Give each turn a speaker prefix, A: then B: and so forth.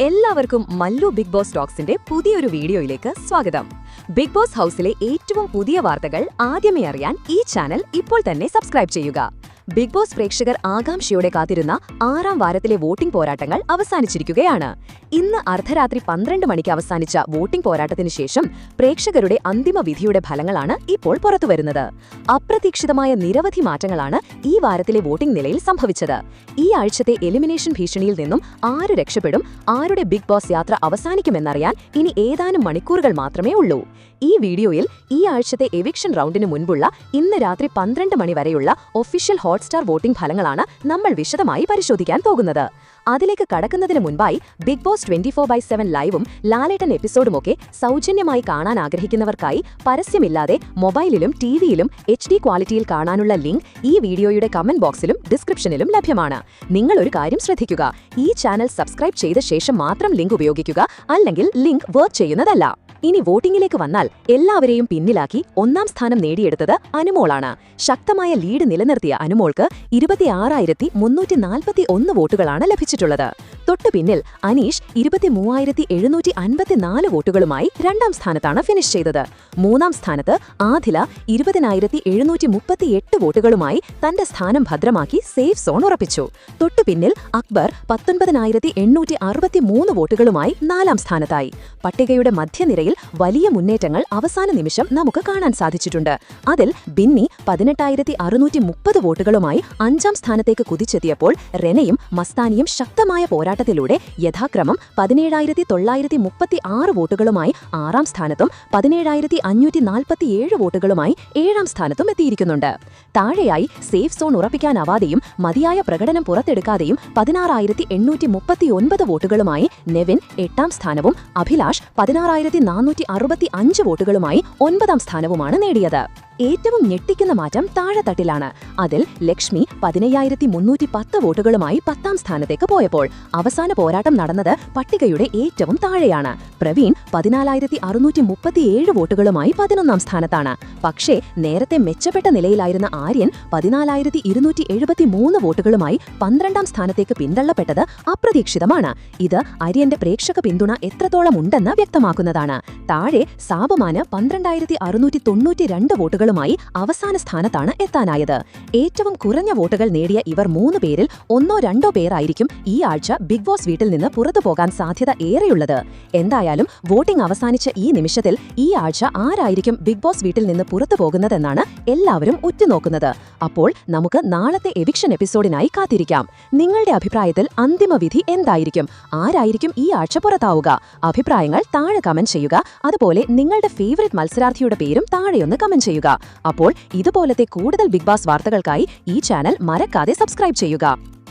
A: എല്ലാവർക്കും Mallu big boss ടോക്സിന്റെ പുതിയൊരു വീഡിയോയിലേക്ക് സ്വാഗതം. ബിഗ് ബോസ് ഹൗസിലെ ഏറ്റവും പുതിയ വാർത്തകൾ ആദ്യമേ അറിയാൻ ഈ ചാനൽ ഇപ്പോൾ തന്നെ സബ്സ്ക്രൈബ് ചെയ്യുക. ബിഗ് ബോസ് പ്രേക്ഷകർ ആകാംക്ഷയോടെ കാത്തിരുന്ന 6ാം വാരത്തിലെ വോട്ടിംഗ് പോരാട്ടങ്ങൾ അവസാനിച്ചിരിക്കുകയാണ്. ഇന്ന് അർദ്ധരാത്രി 12 മണിക്ക് അവസാനിച്ച വോട്ടിംഗ് പോരാട്ടത്തിന് ശേഷം പ്രേക്ഷകരുടെ അന്തിമ വിധിയുടെ ഫലങ്ങളാണ് ഇപ്പോൾ പുറത്തുവരുന്നത്. അപ്രതീക്ഷിതമായ നിരവധി മാറ്റങ്ങളാണ് ഈ വാരത്തിലെ വോട്ടിംഗ് നിലയിൽ സംഭവിച്ചത്. ഈ ആഴ്ചത്തെ എലിമിനേഷൻ ഭീഷണിയിൽ നിന്നും ആര് രക്ഷപ്പെടും, ആരുടെ ബിഗ് ബോസ് യാത്ര അവസാനിക്കുമെന്നറിയാൻ ഇനി ഏതാനും മണിക്കൂറുകൾ മാത്രമേ ഉള്ളൂ. ഈ വീഡിയോയിൽ ഈ ആഴ്ചത്തെ എവിക്ഷൻ റൗണ്ടിന് മുൻപുള്ള ഇന്ന് രാത്രി 12 മണി വരെയുള്ള ഒഫീഷ്യൽ ഹോട്ട്സ്റ്റാർ വോട്ടിംഗ് ഫലങ്ങളാണ് നമ്മൾ വിശദമായി പരിശോധിക്കാൻ പോകുന്നത്. അതിലേക്ക് കടക്കുന്നതിന് മുൻപായി ബിഗ് ബോസ് 24/7 ലൈവും ലാലേട്ടൻ എപ്പിസോഡുമൊക്കെ സൗജന്യമായി കാണാൻ ആഗ്രഹിക്കുന്നവർക്കായി പരസ്യമില്ലാതെ മൊബൈലിലും ടിവിയിലും HD ക്വാളിറ്റിയിൽ കാണാനുള്ള ലിങ്ക് ഈ വീഡിയോയുടെ കമന്റ് ബോക്സിലും ഡിസ്ക്രിപ്ഷനിലും ലഭ്യമാണ്. നിങ്ങൾ ഒരു കാര്യം ശ്രദ്ധിക്കുക, ഈ ചാനൽ സബ്സ്ക്രൈബ് ചെയ്ത ശേഷം മാത്രം ലിങ്ക് ഉപയോഗിക്കുക, അല്ലെങ്കിൽ ലിങ്ക് വർക്ക് ചെയ്യുന്നതല്ല. ഇനി വോട്ടിംഗിലേക്ക് വന്നാൽ എല്ലാവരെയും പിന്നിലാക്കി 1ാം സ്ഥാനം നേടിയെടുത്തത് അനുമോളാണ്. ശക്തമായ ലീഡ് നിലനിർത്തിയ അനുമോൾക്ക് 26,341 വോട്ടുകളാണ് ലഭിച്ചിട്ടുള്ളത്. തൊട്ടു പിന്നിൽ അനീഷ് 23,754 വോട്ടുകളുമായി 2ാം സ്ഥാനത്താണ് ഫിനിഷ് ചെയ്തത്. 3ാം സ്ഥാനത്ത് ആദില 20,738 വോട്ടുകളുമായി തന്റെ സ്ഥാനം ഭദ്രമാക്കി സേഫ് സോൺ ഉറപ്പിച്ചു. തൊട്ടു പിന്നിൽ അക്ബർ 19,863 വോട്ടുകളുമായി 4ാം സ്ഥാനത്തായി. പട്ടികയുടെ മധ്യനിരയിൽ വലിയ മുന്നേറ്റങ്ങൾ അവസാന നിമിഷം നമുക്ക് കാണാൻ സാധിച്ചിട്ടുണ്ട്. അതിൽ ബിന്നി 18,630 വോട്ടുകളുമായി 5ാം സ്ഥാനത്തേക്ക് കുതിച്ചെത്തിയപ്പോൾ റെനയും മസ്താനിയും ശക്തമായ പോരാട്ടത്തിലൂടെ യഥാക്രമം 17,936 വോട്ടുകളുമായി 6ാം സ്ഥാനത്തും 17,547 വോട്ടുകളുമായി 7ാം സ്ഥാനത്തും എത്തിയിരിക്കുന്നുണ്ട്. താഴെയായി സേഫ് സോൺ ഉറപ്പിക്കാനാവാതെയും മതിയായ പ്രകടനം പുറത്തെടുക്കാതെയും 16,839 വോട്ടുകളുമായി നെവിൻ 8ാം സ്ഥാനവും അഭിലാഷ് 16,465 വോട്ടുകളുമായി 9ാം സ്ഥാനവുമാണ് നേടിയത്. ഏറ്റവും ഞെട്ടിക്കുന്ന മാറ്റം താഴെത്തട്ടിലാണ്. അതിൽ ലക്ഷ്മി 15,310 വോട്ടുകളുമായി 10ാം സ്ഥാനത്തേക്ക് പോയപ്പോൾ അവസാന പോരാട്ടം നടന്നത് പട്ടികയുടെ ഏറ്റവും താഴെയാണ്. പ്രവീൺ 14,637 വോട്ടുകളുമായി 11ാം സ്ഥാനത്താണ്. പക്ഷേ നേരത്തെ മെച്ചപ്പെട്ട നിലയിലായിരുന്ന ആര്യൻ 14,273 വോട്ടുകളുമായി 12ാം സ്ഥാനത്തേക്ക് പിന്തള്ളപ്പെട്ടത് അപ്രതീക്ഷിതമാണ്. ഇത് ആര്യന്റെ പ്രേക്ഷക പിന്തുണ എത്രത്തോളം ഉണ്ടെന്ന് വ്യക്തമാക്കുന്നതാണ്. താഴെ സാബുമാന് 12,692 വോട്ടുകളുമായി അവസാന സ്ഥാനത്താണ് എത്താനായത്. ഏറ്റവും കുറഞ്ഞ വോട്ടുകൾ നേടിയ ഇവർ 3 പേരിൽ 1-2 പേരായിരിക്കും ഈ ആഴ്ച ബിഗ് ബോസ് വീട്ടിൽ നിന്ന് പുറത്തു പോകാൻ സാധ്യത ഏറെയുള്ളത്. എന്തായാലും വോട്ടിംഗ് അവസാനിച്ച ഈ നിമിഷത്തിൽ ഈ ആഴ്ച ആരായിരിക്കും ബിഗ് ബോസ് വീട്ടിൽ നിന്ന് പുറത്തു പോകുന്നതെന്നാണ് എല്ലാവരും ഉറ്റുനോക്കുന്നത്. അപ്പോൾ നമുക്ക് നാളത്തെ എവിക്ഷൻ എപ്പിസോഡിനായി കാത്തിരിക്കാം. നിങ്ങളുടെ അഭിപ്രായത്തിൽ അന്തിമ വിധി എന്തായിരിക്കും? ആരായിരിക്കും ഈ ആഴ്ച പുറത്താവുക? അഭിപ്രായങ്ങൾ താഴെ കമന്റ് ചെയ്യുക. അതുപോലെ നിങ്ങളുടെ ഫേവറേറ്റ് മത്സരാർത്ഥിയുടെ പേരും താഴെയൊന്ന് കമന്റ് ചെയ്യുക. അപ്പോൾ ഇതുപോലത്തെ കൂടുതൽ ബിഗ് ബോസ് വാർത്തകൾക്കായി ഈ ചാനൽ മറക്കാതെ സബ്സ്ക്രൈബ് ചെയ്യുക.